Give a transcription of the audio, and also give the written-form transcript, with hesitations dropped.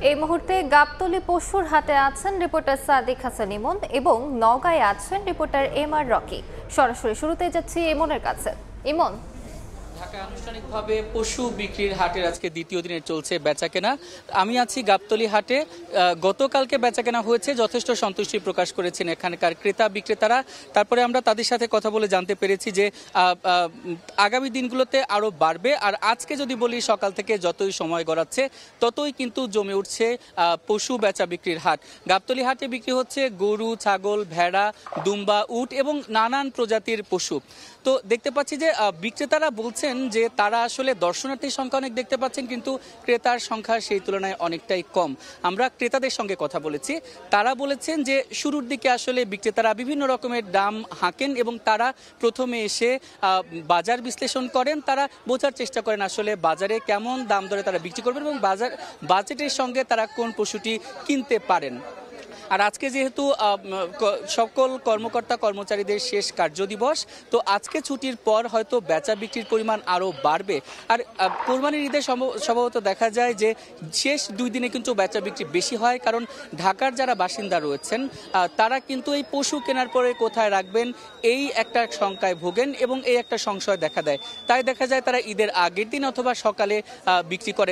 এই মুহূর্তে গাবতলী পশুর হাটে আছেন রিপোর্টার সাদিক হাসান ইমন এবং নওগাঁয় আছেন রিপোর্টার এম আর রকি। সরাসরি শুরুতে যাচ্ছি ইমনের কাছে। ইমন, ঢাকায় আনুষ্ঠানিকভাবে পশু বিক্রির হাটের আজকে দ্বিতীয় দিনে চলছে বেচাকেনা। আমি আছি গাবতলী হাটে। গতকালকে বেচাকেনা হয়েছে, যথেষ্ট সন্তুষ্টি প্রকাশ করেছেন এখানকার ক্রেতা বিক্রেতারা। তারপরে আমরা তাদের সাথে কথা বলে জানতে পেরেছি যে আগামী দিনগুলোতে আরও বাড়বে। আর আজকে যদি বলি, সকাল থেকে যতই সময় গড়াচ্ছে ততই কিন্তু জমে উঠছে পশু বেচা বিক্রির হাট। গাবতলী হাটে বিক্রি হচ্ছে গরু, ছাগল, ভেড়া, দুম্বা, উট এবং নানান প্রজাতির পশু। তো দেখতে পাচ্ছি যে বিক্রেতারা বলছেন যে তারা আসলে দর্শনার্থীর সংখ্যা অনেক দেখতে পাচ্ছেন, কিন্তু ক্রেতার সংখ্যা সেই তুলনায় অনেকটাই কম। আমরা ক্রেতাদের সঙ্গে কথা বলেছি, তারা বলেছেন যে শুরুর দিকে আসলে বিক্রেতারা বিভিন্ন রকমের দাম হাঁকেন এবং তারা প্রথমে এসে বাজার বিশ্লেষণ করেন। তারা বোঝার চেষ্টা করেন আসলে বাজারে কেমন দাম দরে তারা বিক্রি করবেন এবং বাজেটের সঙ্গে তারা কোন পশুটি কিনতে পারেন। আর আজকে যেহেতু সকল কর্মকর্তা কর্মচারীদের শেষ কার্যদিবস, তো আজকে ছুটির পর হয়তো বেচা বিক্রির পরিমাণ আরও বাড়বে। আর কোরবানির ঈদে সম্ভবত দেখা যায় যে শেষ 2 দিনে কিন্তু বেচা বিক্রি বেশি হয়, কারণ ঢাকার যারা বাসিন্দা রয়েছেন তারা কিন্তু এই পশু কেনার পরে কোথায় রাখবেন এই একটা শঙ্কায় ভোগেন এবং এই একটা সংশয় দেখা দেয়। তাই দেখা যায় তারা ঈদের আগের দিন অথবা সকালে বিক্রি করেন।